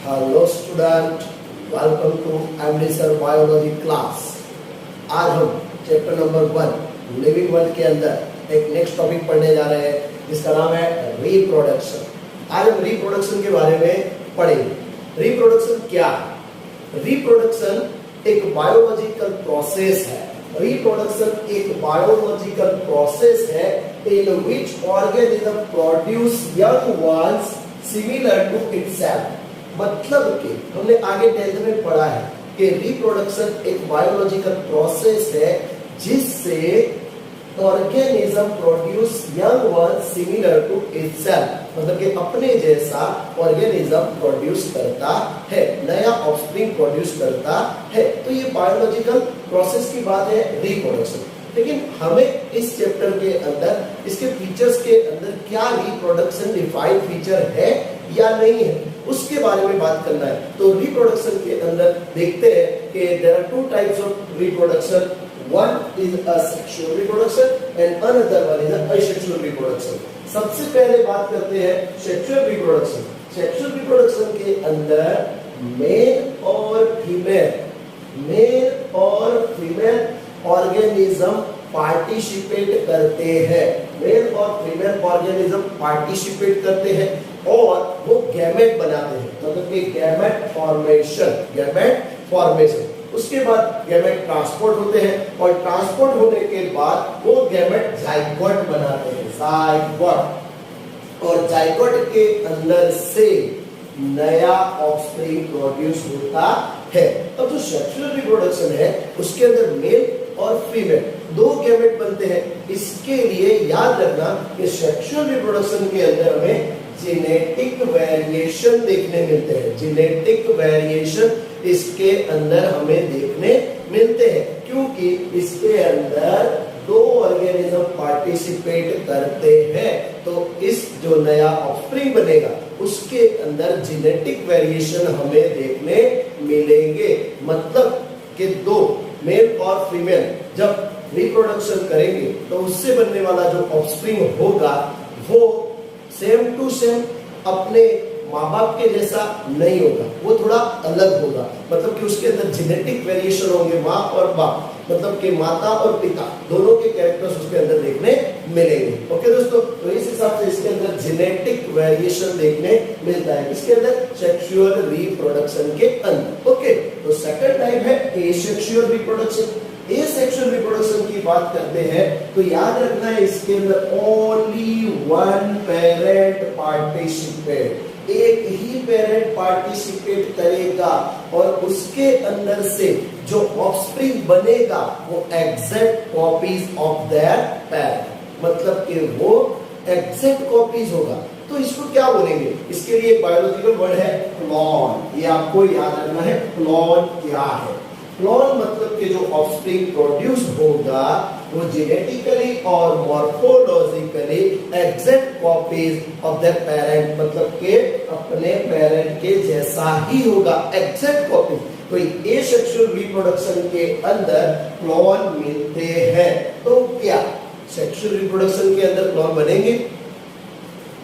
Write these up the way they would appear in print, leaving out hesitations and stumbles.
Hello student, welcome to MD sir biology class. आज हम chapter number 1 living world के अंदर एक नेक्स्ट टॉपिक पढ़ने जा रहे हैं जिसका नाम है रिप्रोडक्शन। आज हम रिप्रोडक्शन के बारे में पढ़ेंगे। रिप्रोडक्शन क्या है? रिप्रोडक्शन एक बायोलॉजिकल प्रोसेस है। रिप्रोडक्शन एक बायोलॉजिकल प्रोसेस है in which organism produce young ones similar to itself. मतलब कि हमने आगे 10th में पढ़ा है कि रिप्रोडक्शन एक बायोलॉजिकल प्रोसेस है जिससे organism produce young ones similar to itself, मतलब कि अपने जैसा ऑर्गेनिज्म प्रोड्यूस करता है, नया ऑफस्प्रिंग प्रोड्यूस करता है। तो ये बायोलॉजिकल प्रोसेस की बात है रिप्रोडक्शन। लेकिन हमें इस चैप्टर के अंदर इसके फीचर्स के अंदर क्या रिप्रोडक्शन डिफाइंड फीचर है या नहीं है उसके बारे में बात करना है। तो रिप्रोडक्शन के अंदर देखते हैं कि there are two types of reproduction. One is a sexual reproduction and another one is a asexual reproduction. सबसे पहले बात करते हैं सेक्सुअल रिप्रोडक्शन। सेक्सुअल रिप्रोडक्शन के अंदर मेल और फीमेल ऑर्गेनिज्म पार्टिसिपेट करते हैं। मेल और फीमेल ऑर्गेनिज्म पार्टिसिपेट करते हैं और वो गैमेट बनाते हैं, मतलब कि गैमेट फॉर्मेशन। उसके बाद गैमेट ट्रांसपोर्ट होते हैं और ट्रांसपोर्ट होने के बाद वो गैमेट जाइगोट बनाते हैं, जाइगोट। और जाइगोट के अंदर से नया ऑफस्प्रिंग प्रोड्यूस होता है। अब जो सेक्सुअल रिप्रोडक्शन है उसके अंदर मेल और फीमेल दो गैमेट बनते हैं। इसके लिए याद रखना कि सेक्सुअल रिप्रोडक्शन के अंदर हमें जेनेटिक वेरिएशन देखने मिलते हैं। जेनेटिक वेरिएशन इसके अंदर हमें देखने मिलते हैं क्योंकि इसके अंदर दो ऑर्गेनिज्म पार्टिसिपेट करते हैं। तो इस जो नया ऑफस्प्रिंग बनेगा उसके अंदर जेनेटिक वेरिएशन हमें देखने मिलेंगे। मतलब कि दो मेल और फीमेल जब रिप्रोडक्शन करेंगे तो उससे बनने वाला जो ऑफस्प्रिंग होगा वो सेम टू सेम अपने माँ बाप के जैसा नहीं होगा, वो थोड़ा अलग होगा। मतलब कि उसके अंदर जेनेटिक वेरिएशन होंगे, माँ और बाप, मतलब कि माता और पिता दोनों के कैरेक्टर्स उसके अंदर देखने मिलेंगे। ओके दोस्तों, तो इस हिसाब से इसके अंदर जेनेटिक वेरिएशन देखने मिलता है इसके अंदर सेक्सुअल रिप्रोडक्शन के अंदर। ओके, तो सेकंड टाइप है एसेक्सुअल रिप्रोडक्शन। एसेक्सुअल रिप्रोडक्शन की बात करते हैं तो याद रखना है इसके अंदर ओनली वन पेरेंट पार्टिसिपेट, एक ही पेरेंट पार्टिसिपेट करेगा और उसके अंदर से जो ऑफस्प्रिंग बनेगा वो exact copies of their parent, मतलब कि वो एग्जैक्ट कॉपीज होगा। तो इसको क्या बोलेंगे? इसके लिए बायोलॉजिकल वर्ड है क्लोन। ये आपको याद रखना है क्लोन क्या है। क्लोन मतलब कि जो ऑफस्प्रिंग प्रोड्यूस होगा वो जेनेटिकली और morphologically exact copies of the parent, मतलब कि अपने पेरेंट के जैसा ही होगा, एग्जैक्ट कॉपी। तो एसेक्सुअल रिप्रोडक्शन के अंदर क्लोन मिलते हैं। तो क्या सेक्सुअल रिप्रोडक्शन के अंदर क्लोन बनेंगे?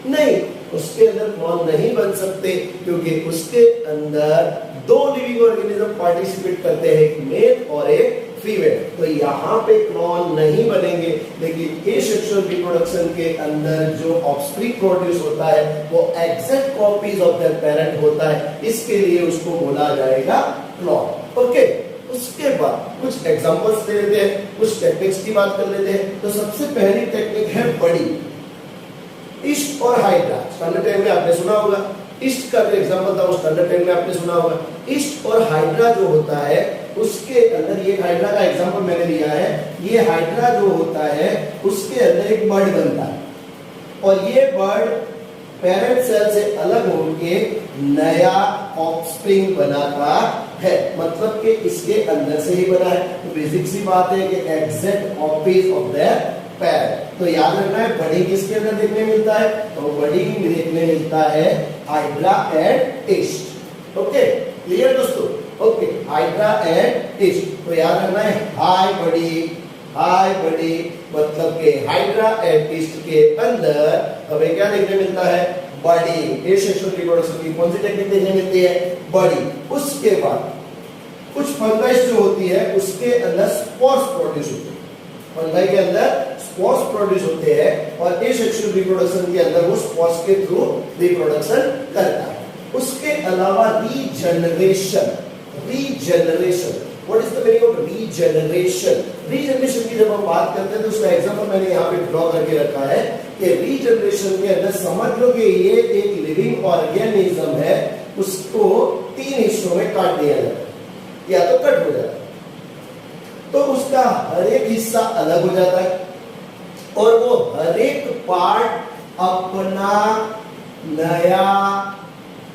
नहीं, उसके अंदर क्लोन नहीं बन सकते क्योंकि उसके अंदर दो लिविंग ऑर्गेनिज्म पार्टिसिपेट करते हैं, एक मेल और एक फीमेल। तो यहाँ पे क्लोन नहीं बनेंगे। लेकिन एसेक्सुअल रिप्रोडक्शन के अंदर जो ऑफस्प्रिंग प्रोड्यूस होता है वो exact copies of their parent होता है, इसके लिए उसको बोला जाएगा क्लोन। ओके, उसके बाद कुछ एग्जांपल्स दे लेते हैं, कुछ टेक्निक्स की बात कर लेते हैं। तो सबसे पहली टेक्निक है बड़ी, ईस्ट और हाइड्रा। स्टैंडर्ड टाइम में आपने सुना होगा, ईस्ट का जो एग्जांपल था वो स्टैंडर्ड टाइम में आपने सुना होगा। ईस्ट और हाइड्रा जो होता है उसके अंदर, ये हाइड्रा का एग्जांपल मैंने लिया है, ये हाइड्रा जो होता है उसके अंदर एक बर्ड बनता है और ये बर्ड पेरेंट सेल से अलग होकर नया ऑफस्प्रिंग बनाता है, मतलब कि इसके अंदर से ही बना है। तो बेसिक सी बात है कि exact copies of their parent. तो याद रखना है बड़ी किसके अंदर देखने मिलता है? तो बड़ी देखने मिलता है hydra and yeast. Okay, clear दोस्तों? Okay, hydra and yeast. तो याद रखना है हाई बड़ी मतलब के हाइड्रा एंड ईस्ट के अंदर हमें क्या देखने मिलता है? बड़ी। एसेक्सुअल रिप्रोडक्शन की कौन सी टेक्निक देखने मिलती है? बड़ी। उसके बाद कुछ फंगाइस जो होती है उसके अंदर स्पोर्स प्रोड्यूस होते हैं, फंगाई के अंदर स्पोर्स प्रोड्यूस होते हैं और एसेक्सुअल रिप्रोडक्शन के अंदर वो स्पोर्स के थ्रू रिप्रोडक्शन करता है। उसके अलावा regeneration, what is the meaning of regeneration? Regeneration की जब हम बात करते हैं तो उसका एग्जांपल मैंने यहाँ पे ड्रॉ करके रखा है कि रीजनरेशन के अंदर समझ लो कि ये एक लिविंग ऑर्गेनिज्म है, उसको 3 हिस्सों में काट दिया जाता है या तो कट हो जाता है, तो उसका हर एक हिस्सा अलग हो जाता है और वो हर एक पार्ट अपना नया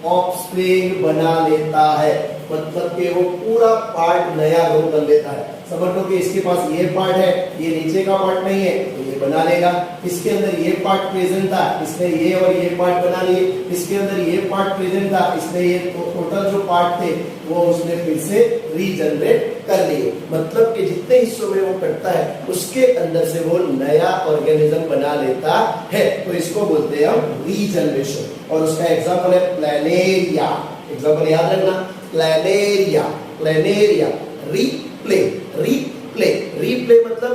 ऑफस्प्रिंग बना लेता है, मतलब कि वो पूरा पार्ट नया ग्रो कर लेता है। समझ लो कि इसके पास ये पार्ट है, ये नीचे का पार्ट नहीं है तो ये बना लेगा। इसके अंदर ये पार्ट प्रेजेंट था, इसने ये और ये पार्ट बना लिए। इसके अंदर ये पार्ट प्रेजेंट था, इसने ये टोटल जो पार्ट थे वो उसने फिर से रीजनरेट कर लिए। मतलब कि जितने हिस्सों में वो कटता है उसके अंदर से वो नया ऑर्गेनिज्म बना लेता है, तो इसको बोलते हैं हम रीजनरेशन। और उसका एग्जांपल है प्लैनेरिया। एग्जांपल याद रखना, प्लैनेरिया, प्लैनेरिया। रीप्ले मतलब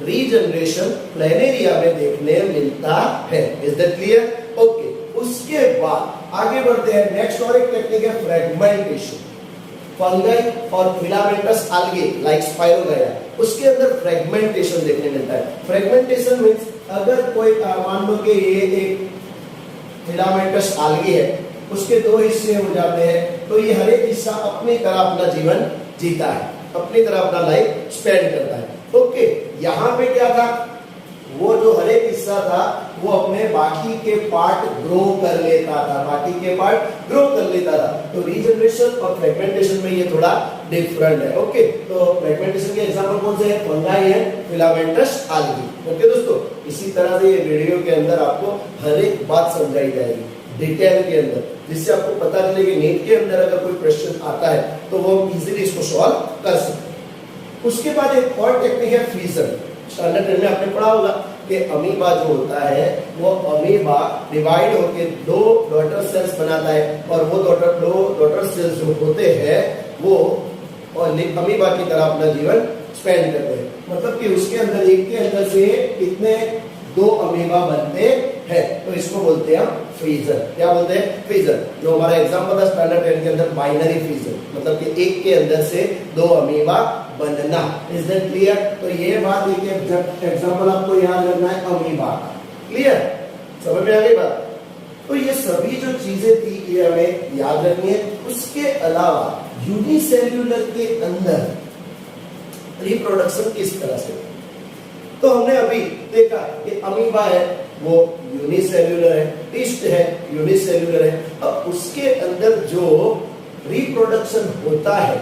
रीजनरेशन प्लैनेरिया में देखने मिलता है। Is that clear? ओके। उसके बाद आगे बढ़ते हैं, नेक्स्ट और एक टेक्निक है फ्रेगमेंटेशन। फंगाई और फिलामेंटस आल्गे लाइक स्पाइरोगाया, उसके अंदर फ्रेगमेंटेशन देखने मिलता है। फ्रेगमेंटेशन मींस अगर कोई मान लो कि ये एक फिलामेंटस आल्गे है, उसके 2 हिस्से हो जाते हैं तो ये हर एक हिस्सा अपनी तरह अपना जीवन जीता है, अपनी तरह अपना लाइफ स्पेंड करता है। ओके, यहाँ पे क्या था, वो जो हर एक हिस्सा था वो अपने बाकी के पार्ट ग्रो कर लेता था, बाकी के पार्ट ग्रो कर लेता था। तो रीजनरेशन और फ्रेगमेंटेशन में ये थोड़ा डिफरेंट है। ओके, तो फ्रेगमेंटेशन के एग्जांपल कौन से हैं? फंगाई है, फिलामेंटस आल्गी। ओके दोस्तों, इसी तरह से ये वीडियो के अंदर आपको हर एक बात समझाई जाएगी डिटेल के अंदर, जिससे आपको पता चले कि नीट के अंदर अगर कोई क्वेश्चन आता है तो वो इजीली इसको सॉल्व कर सकते हैं। उसके बाद एक और टेक्निक है फ्रीजन। स्टैंडर्ड 10 में आपने पढ़ा होगा कि अमीबा जो होता है वो अमीबा डिवाइड होकर 2 डॉटर सेल्स बनाता है और वो दो डॉटर सेल्स जो होते हैं वो अमीबा की तरह अपना जीवन स्पेंड करते हैं। मतलब कि उसके अंदर एक के अंदर से कितने 2 अमीबा बनते हैं, तो इसको बोलते हैं हम फ्रीजर। क्या बोलते हैं? फ्रीजर। जो हमारा एग्जांपल था स्टैंडर्ड 10 के अंदर बाइनरी फ्रीजर, मतलब कि एक के अंदर से 2 अमीबा बनना। Is that clear? तो ये बात एक एग्जांपल आपको याद रखना है अमीबा। क्लियर? समझ में आ गई बात? तो ये सभी जो चीजें थी ये हमें याद रखनी है। उसके अलावा यूनिसेल्यूलर के अंदर रिप्रोडक्शन किस तरह से, तो हमने अभी देखा कि अमीबा है वो यूनिसेल्यूलर है, टिस्ट है यूनिसेल्यूलर है। अब उसके अंदर जो रिप्रोडक्शन होता है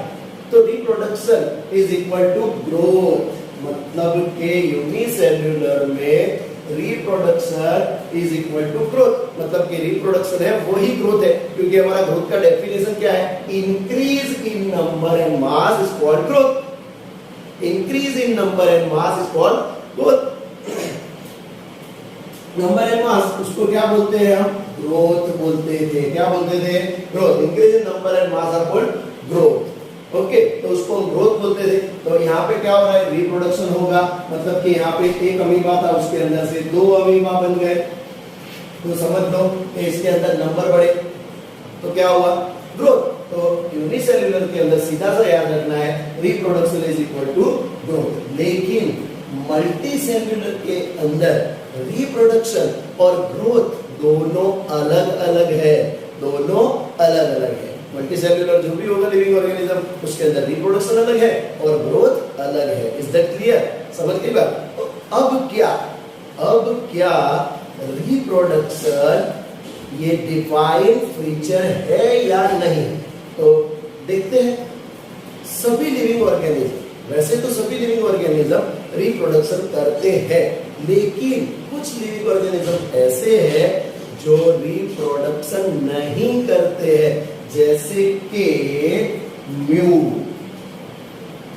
तो reproduction is equal to growth, मतलब के यूनिसेल्यूलर में reproduction is equal to growth, मतलब कि रिप्रोडक्शन है वही ग्रोथ है, क्योंकि हमारा ग्रोथ का डेफिनेशन क्या है? Increase in number and mass is called growth. Increase in number and mass is called growth. Number and मास उसको क्या बोलते हैं हम? ग्रोथ बोलते थे। क्या बोलते थे? Growth. Increase in number and mass are called growth. Okay, तो उसको हम ग्रोथ बोलते थे। तो यहाँ पे क्या हो रहा है? रिप्रोडक्शन होगा, मतलब कि यहाँ पे एक अमीबा था उसके अंदर से 2 अमीबा बन गए, तो समझ लो कि इसके अंदर नंबर बढ़े तो क्या हुआ? ग्रोथ। तो यूनिसेल्यूलर के अंदर सीधा सा याद रखना है reproduction is equal to growth. लेकिन मल्टी सेल्यूलर के अंदर रिप्रोडक्शन और ग्रोथ दोनों अलग अलग है, दोनों अलग अलग है। मल्टी सेल्यूलर जो भी होगा लिविंग ऑर्गेनिज्म उसके अंदर रिप्रोडक्शन अलग है और ग्रोथ अलग है। Is that clear? समझ गई बात? तो अब क्या रिप्रोडक्शन ये डिफाइंड फीचर है या नहीं? तो देखते हैं। सभी लिविंग ऑर्गेनिज्म, वैसे तो सभी लिविंग ऑर्गेनिज्म रिप्रोडक्शन करते हैं, लेकिन कुछ लिविंग ऑर्गेनिज्म ऐसे हैं जो रिप्रोडक्शन नहीं करते हैं, जैसे कि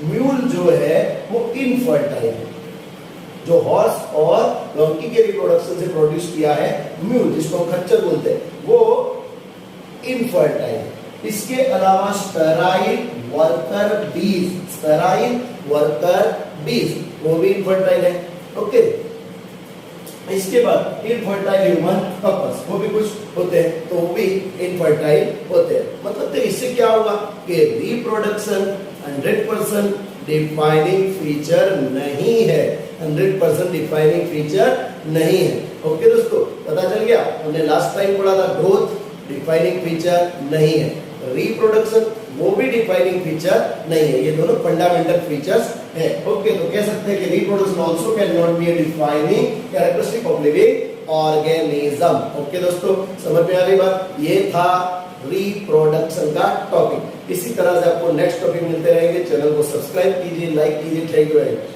म्यूल जो है वो इनफर्टाइल है। जो हॉर्स और डोंकी के रिप्रोडक्शन से प्रोड्यूस किया है म्यूल, जिसको हम खच्चर बोलते हैं, वो इनफर्टाइल। इसके अलावा स्टेराइल वर्कर बीज, स्टेराइल वर्कर बीज वो भी इनफर्टाइल है। ओके, इसके बाद इनफर्टाइल ह्यूमन कपल्स, वो भी कुछ होते हैं तो वो भी इनफर्टाइल होते हैं। मतलब तो इससे क्या होगा कि रिप्रोडक्शन 100% डिफाइनिंग फीचर नहीं है, 100% डिफाइनिंग फीचर नहीं है। ओके दोस्तों, पता चल गया। हमने लास्ट टाइम पढ़ा था ग्रोथ डिफाइनिंग फीचर नहीं है, रिप्रोडक्शन वो भी डिफाइनिंग फीचर नहीं है, ये दोनों फंडामेंटल फीचर्स है। ओके, तो कह सकते हैं कि reproduction also can not be a defining characteristic of living organism. Okay दोस्तों, समझ में आ गई बात। ये था रिप्रोडक्शन का टॉपिक। इसी तरह से आपको नेक्स्ट टॉपिक मिलते रहेंगे। चैनल को सब्सक्राइब कीजिए, लाइक कीजिए। Thank you very much.